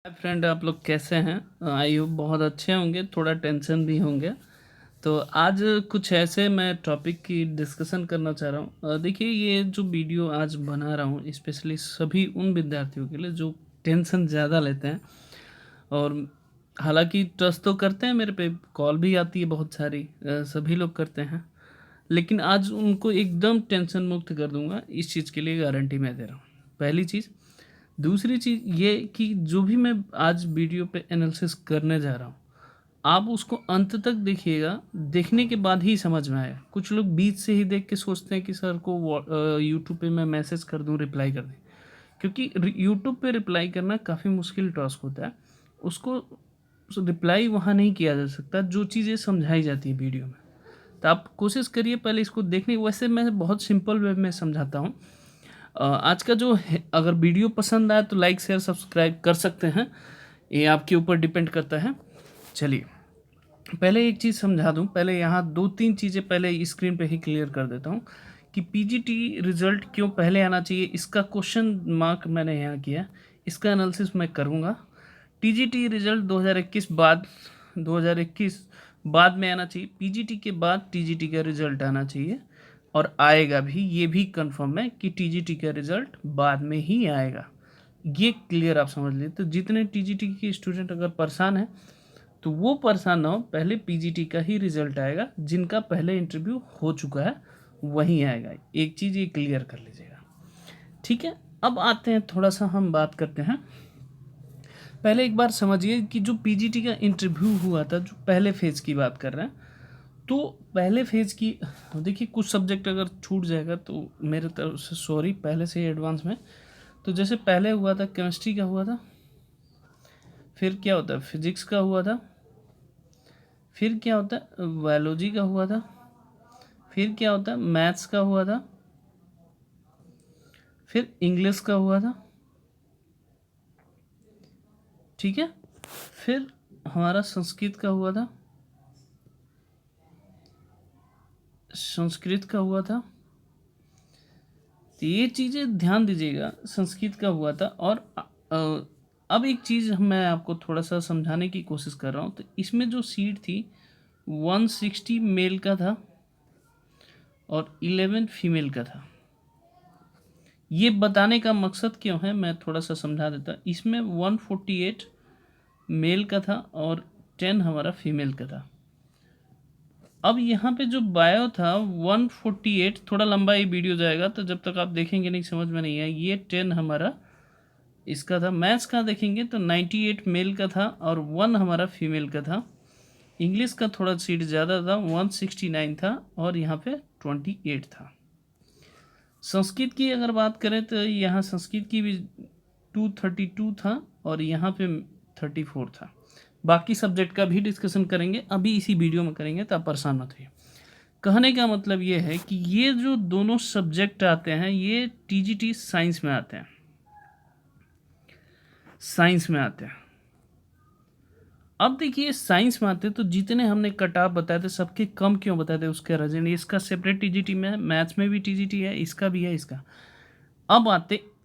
Hi friend, आप लोग कैसे हैं? आई होप बहुत अच्छे होंगे, थोड़ा टेंशन भी होंगे। तो आज कुछ ऐसे मैं टॉपिक की डिस्कशन करना चाह रहा हूँ। देखिए, ये जो वीडियो आज बना रहा हूँ स्पेशली सभी उन विद्यार्थियों के लिए जो टेंशन ज़्यादा लेते हैं। और हालांकि ट्रस्ट तो करते हैं, मेरे पे कॉल भी आती है बहुत सारी, सभी लोग करते हैं। लेकिन आज उनको एकदम टेंशन मुक्त कर दूंगा, इस चीज़ के लिए गारंटी मैं दे रहा हूँ। पहली चीज़। दूसरी चीज़ ये कि जो भी मैं आज वीडियो पे एनालिसिस करने जा रहा हूँ, आप उसको अंत तक देखिएगा। देखने के बाद ही समझ में आएगा। कुछ लोग बीच से ही देख के सोचते हैं कि सर को यूट्यूब पे मैं मैसेज कर दूँ, रिप्लाई कर दें। क्योंकि यूट्यूब पे रिप्लाई करना काफ़ी मुश्किल टास्क होता है। उसको रिप्लाई वहाँ नहीं किया जा सकता जो चीज़ें समझाई जाती है वीडियो में। तो आप कोशिश करिए पहले इसको देखने। वैसे मैं बहुत सिंपल वे में समझाता हूँ। आज का जो है, अगर वीडियो पसंद आए तो लाइक शेयर सब्सक्राइब कर सकते हैं, ये आपके ऊपर डिपेंड करता है। चलिए, पहले एक चीज़ समझा दूं। पहले यहाँ दो तीन चीज़ें पहले स्क्रीन पे ही क्लियर कर देता हूँ कि पीजीटी रिजल्ट क्यों पहले आना चाहिए। इसका क्वेश्चन मार्क मैंने यहाँ किया, इसका एनालिसिस मैं करूँगा। टीजीटी रिजल्ट 2021 बाद में आना चाहिए, पीजीटी के बाद टीजीटी का रिजल्ट आना चाहिए। और आएगा भी, ये भी कंफर्म है कि टीजीटी का रिजल्ट बाद में ही आएगा। ये क्लियर आप समझ लीजिए। तो जितने टीजीटी के स्टूडेंट अगर परेशान हैं तो वो परेशान ना हो, पहले पीजीटी का ही रिजल्ट आएगा। जिनका पहले इंटरव्यू हो चुका है वहीं आएगा। एक चीज़ ये क्लियर कर लीजिएगा, ठीक है। अब आते हैं, थोड़ा सा हम बात करते हैं। पहले एक बार समझिए कि जो पीजीटी का इंटरव्यू हुआ था, जो पहले फेज़ की बात कर रहे हैं, तो पहले फेज़ की देखिए, कुछ सब्जेक्ट अगर छूट जाएगा तो मेरे तरफ से सॉरी पहले से ही एडवांस में। तो जैसे पहले हुआ था केमिस्ट्री का हुआ था, फिर क्या होता है फिजिक्स का हुआ था, फिर क्या होता है बायोलॉजी का हुआ था, फिर क्या होता है मैथ्स का हुआ था, फिर इंग्लिश का हुआ था, ठीक है। फिर हमारा संस्कृत का हुआ था, संस्कृत का हुआ था। तो ये चीज़ें ध्यान दीजिएगा, संस्कृत का हुआ था। और अब एक चीज़ मैं आपको थोड़ा सा समझाने की कोशिश कर रहा हूँ। तो इसमें जो सीट थी 160 मेल का था और 11 फीमेल का था। ये बताने का मकसद क्यों है मैं थोड़ा सा समझा देता। इसमें 148 मेल का था और 10 हमारा फीमेल का था। अब यहाँ पे जो बायो था 148, थोड़ा लंबा ये वीडियो जाएगा तो जब तक आप देखेंगे नहीं समझ में नहीं आए। ये 10 हमारा इसका था। मैथ्स का देखेंगे तो 98 मेल का था और 1 हमारा फीमेल का था। इंग्लिश का थोड़ा सीट ज़्यादा था, 169 था और यहाँ पे 28 था। संस्कृत की अगर बात करें तो यहाँ संस्कृत की भी 232 था और यहाँ पे 34 था। बाकी सब्जेक्ट का भी डिस्कशन करेंगे, अभी इसी वीडियो में करेंगे तो आप परेशान मत होइए। कहने का मतलब ये है कि ये जो दोनों सब्जेक्ट आते हैं ये टीजीटी साइंस में आते हैं, साइंस में आते हैं। अब देखिए, साइंस में आते हैं तो जितने हमने कट ऑफ बताए थे सबके कम क्यों बताए थे, उसका रीजन इसका सेपरेट टीजीटी में है, मैथ्स में भी टीजीटी है, इसका भी है, इसका।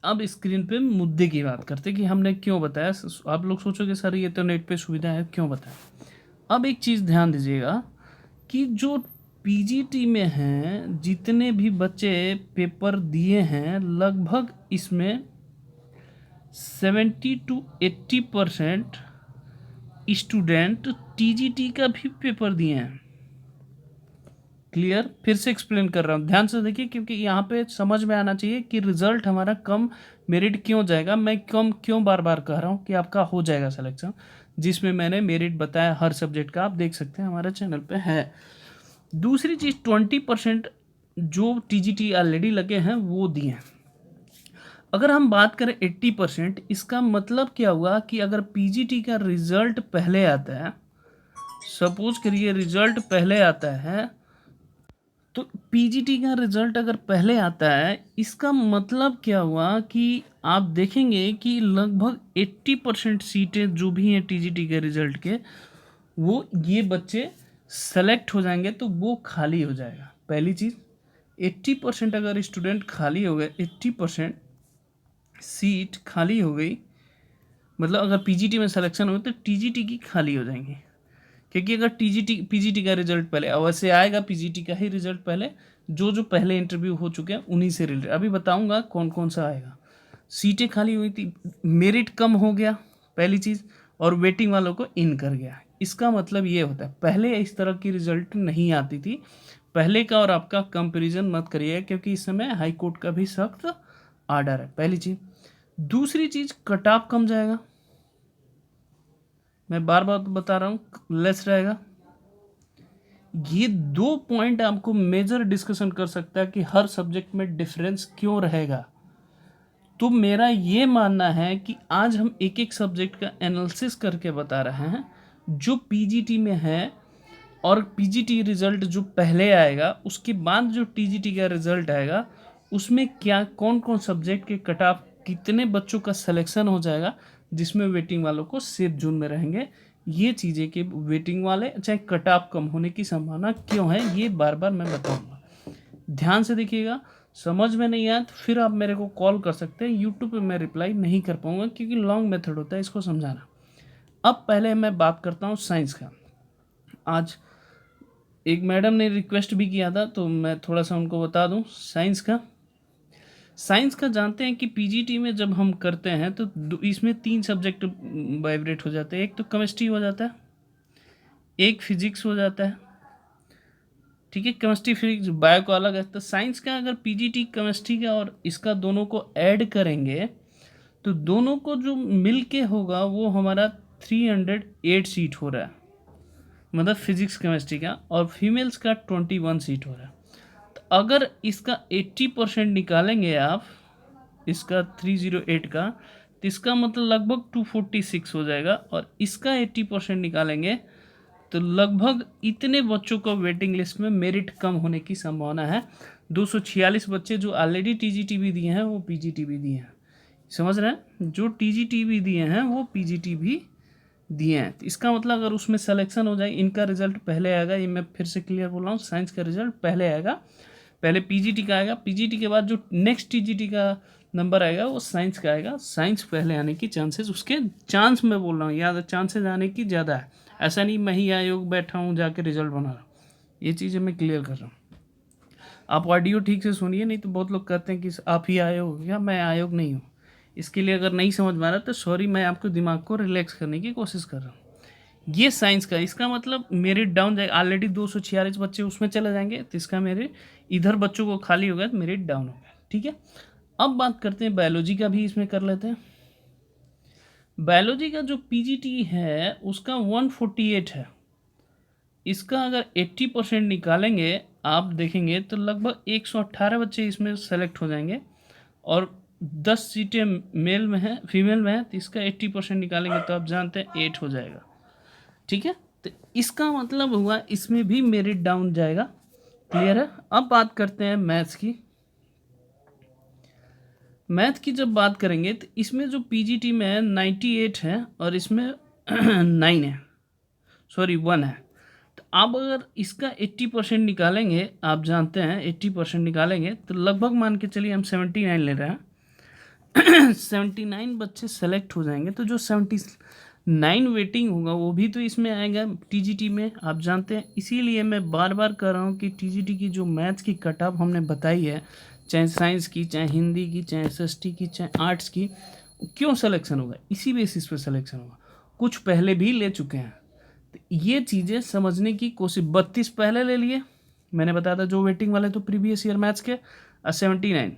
अब स्क्रीन पे मुद्दे की बात करते कि हमने क्यों बताया। आप लोग सोचोगे सर ये तो नेट पे सुविधा है, क्यों बताया। अब एक चीज़ ध्यान दीजिएगा कि जो पीजीटी में हैं जितने भी बच्चे पेपर दिए हैं, लगभग इसमें 70 to 80% स्टूडेंट टीजीटी का भी पेपर दिए हैं। क्लियर, फिर से एक्सप्लेन कर रहा हूँ, ध्यान से देखिए, क्योंकि यहाँ पे समझ में आना चाहिए कि रिजल्ट हमारा कम मेरिट क्यों जाएगा। मैं कम क्यों बार बार कह रहा हूँ कि आपका हो जाएगा सिलेक्शन, जिसमें मैंने मेरिट बताया हर सब्जेक्ट का, आप देख सकते हैं हमारे चैनल पे है। दूसरी चीज़ 20% जो टीजीटी ऑलरेडी लगे हैं वो दिए हैं। अगर हम बात करें 80%, इसका मतलब क्या हुआ कि अगर पीजीटी का रिजल्ट पहले आता है, सपोज करिए रिजल्ट पहले आता है, तो पीजीटी का रिजल्ट अगर पहले आता है इसका मतलब क्या हुआ कि आप देखेंगे कि लगभग 80% सीटें जो भी हैं टीजीटी के रिजल्ट के, वो ये बच्चे सेलेक्ट हो जाएंगे तो वो खाली हो जाएगा। पहली चीज़, 80% अगर स्टूडेंट खाली हो गए, 80% सीट खाली हो गई, मतलब अगर पीजीटी में सिलेक्शन हो तो टीजीटी की खाली हो जाएंगी, क्योंकि अगर टीजीटी पीजीटी का रिजल्ट पहले अवश्य आएगा, पीजीटी का ही रिजल्ट पहले, जो जो पहले इंटरव्यू हो चुके हैं उन्हीं से रिलेटेड अभी बताऊंगा कौन कौन सा आएगा। सीटें खाली हुई थी, मेरिट कम हो गया पहली चीज़, और वेटिंग वालों को इन कर गया। इसका मतलब ये होता है पहले इस तरह की रिजल्ट नहीं आती थी। पहले का और आपका कंपैरिजन मत करिए, क्योंकि इस समय हाई कोर्ट का भी सख्त आर्डर है, पहली चीज़। दूसरी चीज़ कट ऑफ कम जाएगा, मैं बार बार बता रहा हूँ लेस रहेगा। ये 2 पॉइंट आपको मेजर डिस्कशन कर सकता है कि हर सब्जेक्ट में डिफरेंस क्यों रहेगा। तो मेरा ये मानना है कि आज हम एक एक सब्जेक्ट का एनालिसिस करके बता रहे हैं जो पीजीटी में है, और पीजीटी रिजल्ट जो पहले आएगा उसके बाद जो टीजीटी का रिजल्ट आएगा उसमें क्या कौन कौन सब्जेक्ट के कट ऑफ कितने बच्चों का सिलेक्शन हो जाएगा, जिसमें वेटिंग वालों को सेफ जोन में रहेंगे। ये चीज़ें कि वेटिंग वाले चाहे कट ऑफ कम होने की संभावना क्यों है, ये बार बार मैं बताऊंगा, ध्यान से देखिएगा। समझ में नहीं आया तो फिर आप मेरे को कॉल कर सकते हैं, यूट्यूब पे मैं रिप्लाई नहीं कर पाऊंगा क्योंकि लॉन्ग मेथड होता है इसको समझाना। अब पहले मैं बात करता हूँ साइंस का। आज एक मैडम ने रिक्वेस्ट भी किया था तो मैं थोड़ा सा उनको बता दूं साइंस का। साइंस का जानते हैं कि पीजीटी में जब हम करते हैं तो इसमें 3 सब्जेक्ट वाइब्रेट हो जाते हैं। एक तो केमिस्ट्री हो जाता है, एक फिजिक्स हो जाता है, ठीक है, केमिस्ट्री फिजिक्स बायो को अलग है। तो साइंस का अगर पीजीटी केमिस्ट्री का और इसका दोनों को ऐड करेंगे तो दोनों को जो मिल के होगा वो हमारा 308 सीट हो रहा है, मतलब फिजिक्स केमिस्ट्री का, और फीमेल्स का 21 सीट हो रहा है। तो अगर इसका 80% निकालेंगे आप, इसका 308 का, तो इसका मतलब लगभग 246 हो जाएगा, और इसका 80% निकालेंगे तो लगभग इतने बच्चों को वेटिंग लिस्ट में मेरिट कम होने की संभावना है। 246 बच्चे जो ऑलरेडी टीजीटी भी दिए हैं वो पीजीटी भी दिए हैं, समझ रहे हैं, जो टीजीटी भी दिए हैं वो पीजीटी भी दिए हैं। तो इसका मतलब अगर उसमें सिलेक्शन हो जाए, इनका रिजल्ट पहले आएगा, ये मैं फिर से क्लियर बोल रहा हूँ, साइंस का रिजल्ट पहले आएगा, पहले पीजीटी का आएगा, पीजीटी के बाद जो नेक्स्ट टीजीटी का नंबर आएगा वो साइंस का आएगा। साइंस पहले आने की चांसेस, उसके चांस मैं बोल रहा हूँ, याद चांसेस आने की ज़्यादा है। ऐसा नहीं मैं ही आयोग बैठा हूँ जाके रिजल्ट बना रहा हूँ, ये चीज़ें मैं क्लियर कर रहा हूँ। आप ऑडियो ठीक से सुनिए, नहीं तो बहुत लोग कहते हैं कि आप ही आयोग, या मैं आयोग नहीं हूँ। इसके लिए अगर नहीं समझ में आ रहा तो सॉरी, मैं आपको दिमाग को रिलैक्स करने की कोशिश कर रहा हूँ। ये साइंस का, इसका मतलब मेरिट डाउन जाएगा, ऑलरेडी 246 बच्चे उसमें चले जाएंगे, तो इसका मेरिट इधर बच्चों को खाली हो गया तो मेरिट डाउन हो गया, ठीक है। अब बात करते हैं बायोलॉजी का, भी इसमें कर लेते हैं। बायोलॉजी का जो पीजीटी है उसका 148 है, इसका अगर 80% निकालेंगे आप देखेंगे तो लगभग 118 बच्चे इसमें सेलेक्ट हो जाएंगे, और 10 सीटें मेल में है, फीमेल में है, तो इसका 80% निकालेंगे तो आप जानते हैं 8 हो जाएगा, ठीक है। तो इसका मतलब हुआ इसमें भी मेरिट डाउन जाएगा, क्लियर है। अब बात करते हैं मैथ्स की। मैथ की जब बात करेंगे तो इसमें जो पीजीटी में है 98 है, और इसमें 9 है, सॉरी 1 है। तो आप अगर इसका 80% निकालेंगे, आप जानते हैं 80% निकालेंगे तो लगभग मान के चलिए हम 79 ले रहे हैं 79 बच्चे सेलेक्ट हो जाएंगे, तो जो 79 वेटिंग होगा वो भी तो इसमें आएगा टीजीटी में, आप जानते हैं। इसीलिए मैं बार बार कह रहा हूँ कि टीजीटी की जो मैथ्स की कट ऑफ हमने बताई है, चाहे साइंस की, चाहे हिंदी की, चाहे एसएसटी की, चाहे आर्ट्स की, क्यों सिलेक्शन होगा, इसी बेसिस पे सिलेक्शन होगा। कुछ पहले भी ले चुके हैं, तो ये चीज़ें समझने की कोशिश। 32 पहले ले लिए, मैंने बताया था जो वेटिंग वाले तो प्रीवियस ईयर मैथ्स के, 79,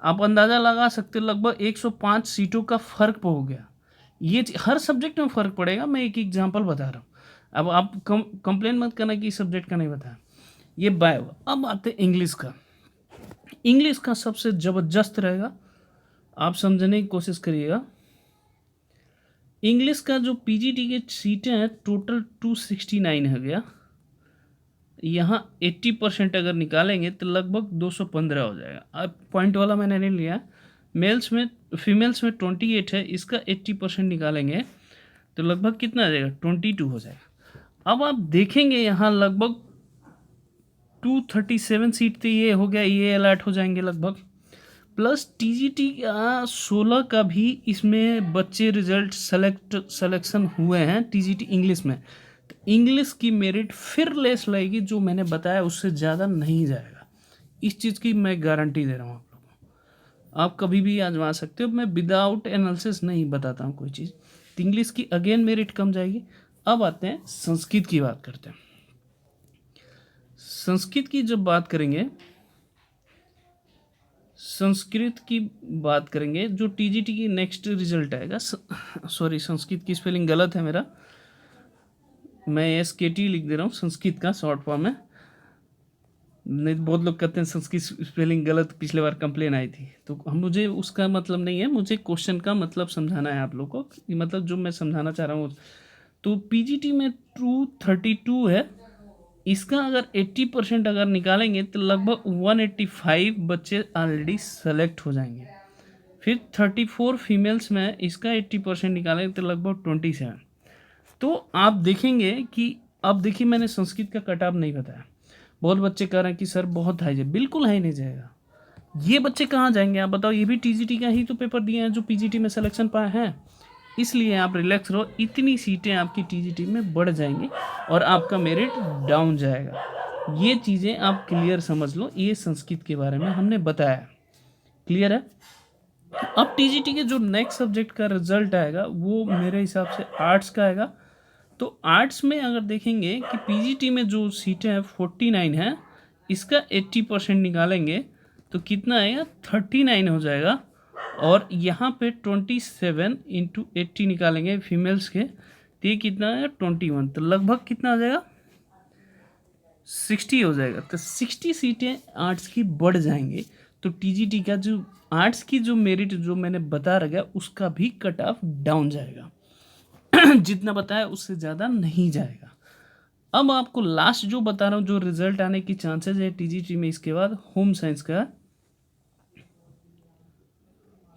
आप अंदाज़ा लगा सकते हो लगभग 105 सीटों का फ़र्क हो गया। ये हर सब्जेक्ट में फ़र्क पड़ेगा, मैं एक एग्जांपल बता रहा हूँ। अब आप कंप्लेन मत करना कि इस सब्जेक्ट का नहीं बताया, ये बायो। अब आते हैं इंग्लिश का। इंग्लिश का सबसे ज़बरदस्त रहेगा, आप समझने की कोशिश करिएगा। इंग्लिश का जो पीजीटी के सीटें हैं टोटल 269 है गया, यहाँ 80% अगर निकालेंगे तो लगभग 215 हो जाएगा। अब पॉइंट वाला मैंने नहीं लिया, मेल्स में फीमेल्स में 28 है, इसका 80% निकालेंगे तो लगभग कितना आ जाएगा, 22 हो जाएगा। अब आप देखेंगे यहाँ लगभग 237 सीट तो ये हो गया, ये अलर्ट हो जाएंगे लगभग। प्लस टीजीटी का 16 का भी इसमें बच्चे रिजल्ट सिलेक्शन हुए हैं टीजीटी इंग्लिश में। तो इंग्लिश की मेरिट फिर लेस लगेगी, जो मैंने बताया उससे ज़्यादा नहीं जाएगा। इस चीज़ की मैं गारंटी दे रहा हूँ आप लोगों को। आप कभी भी आजमा सकते हो, मैं विदाउट एनालिसिस नहीं बताता हूँ कोई चीज़। तो इंग्लिश की अगेन मेरिट कम जाएगी। अब आते हैं संस्कृत की बात करते हैं। संस्कृत की जब बात करेंगे, संस्कृत की बात करेंगे, जो टीजीटी की नेक्स्ट रिजल्ट आएगा, सॉरी संस्कृत की स्पेलिंग गलत है मेरा, मैं SKT लिख दे रहा हूँ, संस्कृत का शॉर्ट फॉर्म है। नहीं, बहुत लोग कहते हैं संस्कृत स्पेलिंग गलत, पिछले बार कंप्लेन आई थी। तो मुझे उसका मतलब नहीं है, मुझे क्वेश्चन का मतलब समझाना है आप लोग को, मतलब जो मैं समझाना चाह रहा हूँ। तो पीजीटी में 232 है, इसका अगर 80% अगर निकालेंगे तो लगभग 185 बच्चे ऑलरेडी सेलेक्ट हो जाएंगे। फिर 34 फीमेल्स में इसका 80% निकालेंगे तो लगभग 27। तो आप देखेंगे कि, अब देखिए मैंने संस्कृत का कट ऑफ नहीं बताया। बहुत बच्चे कह रहे हैं कि सर बहुत हाई जाए, बिल्कुल हाई नहीं जाएगा। ये बच्चे कहाँ जाएंगे आप बताओ? ये भी टीजीटी का ही तो पेपर दिए हैं जो पीजीटी में सिलेक्शन पाए हैं। इसलिए आप रिलैक्स रहो, इतनी सीटें आपकी टीजीटी में बढ़ जाएंगी और आपका मेरिट डाउन जाएगा। ये चीज़ें आप क्लियर समझ लो, ये संस्कृत के बारे में हमने बताया। क्लियर है? अब टीजीटी के जो नेक्स्ट सब्जेक्ट का रिजल्ट आएगा वो मेरे हिसाब से आर्ट्स का आएगा। तो आर्ट्स में अगर देखेंगे कि पीजीटी में जो सीटें हैं 49 है, इसका 80% निकालेंगे तो कितना आएगा? 39 हो जाएगा। और यहाँ पे 27 इंटू 80 निकालेंगे फीमेल्स के, तो ये कितना आएगा? 21। तो लगभग कितना आ जाएगा? 60 हो जाएगा। तो 60 सीटें आर्ट्स की बढ़ जाएंगे। तो टीजीटी का जो आर्ट्स की जो मेरिट जो मैंने बता रखा उसका भी कट ऑफ डाउन जाएगा। जितना बताया उससे ज़्यादा नहीं जाएगा। अब आपको लास्ट जो बता रहा हूँ, जो रिजल्ट आने की चांसेस है टीजीटी में, इसके बाद होम साइंस का।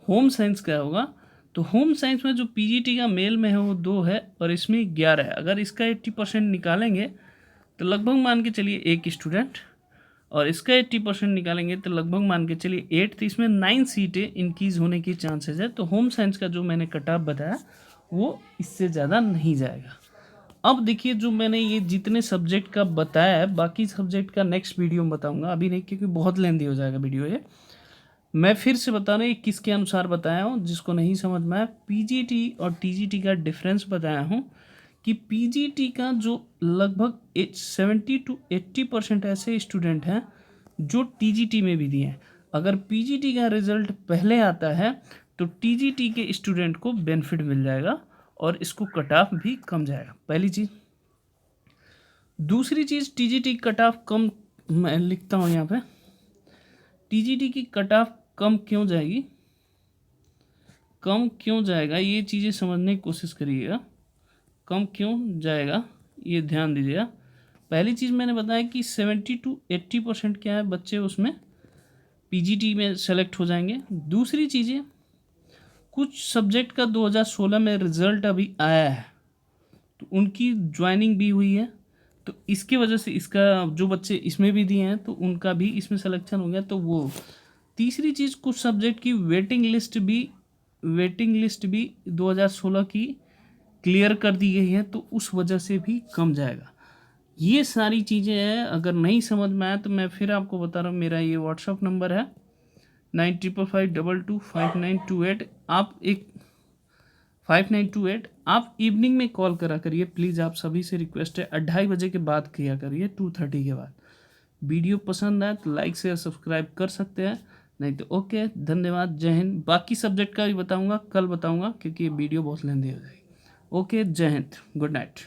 होम साइंस क्या होगा? तो होम साइंस में जो पीजीटी का मेल में है वो 2 है और इसमें 11 है। अगर इसका 80% निकालेंगे तो लगभग मान के चलिए 1 स्टूडेंट, और इसका 80% निकालेंगे तो लगभग मान के चलिए 8। तो इसमें 9 सीटें इंक्रीज होने की चांसेस है। तो होम साइंस का जो मैंने कट ऑफ बताया वो इससे ज़्यादा नहीं जाएगा। अब देखिए जो मैंने ये जितने सब्जेक्ट का बताया है, बाकी सब्जेक्ट का नेक्स्ट वीडियो में बताऊंगा, अभी नहीं, क्योंकि बहुत लेंदी हो जाएगा वीडियो ये। मैं फिर से बता रहा हूँ ये किसके अनुसार बताया हूँ, जिसको नहीं समझ में आया, पीजीटी और टीजीटी का डिफरेंस बताया हूँ कि पीजीटी का जो लगभग 70 to 80% ऐसे स्टूडेंट हैं जो टीजीटी में भी दिए हैं। अगर पीजीटी का रिजल्ट पहले आता है तो टीजीटी के स्टूडेंट को बेनिफिट मिल जाएगा और इसको कट ऑफ भी कम जाएगा, पहली चीज़। दूसरी चीज़, टीजीटी कट ऑफ कम, मैं लिखता हूँ यहाँ पे, टीजीटी की कट ऑफ कम क्यों जाएगी, कम क्यों जाएगा, ये चीज़ें समझने की कोशिश करिएगा। कम क्यों जाएगा ये ध्यान दीजिएगा। पहली चीज़ मैंने बताया कि 70 to 80% क्या है बच्चे उसमें पीजीटी में सेलेक्ट हो जाएंगे। दूसरी चीज़ें, कुछ सब्जेक्ट का 2016 में रिजल्ट अभी आया है तो उनकी ज्वाइनिंग भी हुई है, तो इसके वजह से इसका जो बच्चे इसमें भी दिए हैं तो उनका भी इसमें सिलेक्शन हो गया। तो वो तीसरी चीज़, कुछ सब्जेक्ट की वेटिंग लिस्ट भी 2016 की क्लियर कर दी गई है, तो उस वजह से भी कम जाएगा। ये सारी चीज़ें हैं। अगर नहीं समझ में आया तो मैं फिर आपको बता रहा हूँ, मेरा ये व्हाट्सअप नंबर है 9555225928। आप एक 5928 आप इवनिंग में कॉल करा करिए प्लीज़, आप सभी से रिक्वेस्ट है। 2:30 बजे के बाद किया करिए, 2:30 के बाद। वीडियो पसंद आए तो लाइक शेयर सब्सक्राइब कर सकते हैं, नहीं तो ओके, धन्यवाद, जय हिंद। बाकी सब्जेक्ट का भी बताऊंगा, कल बताऊंगा, क्योंकि ये वीडियो बहुत लेंदी हो जाएगी। ओके, जय हिंद, गुड नाइट।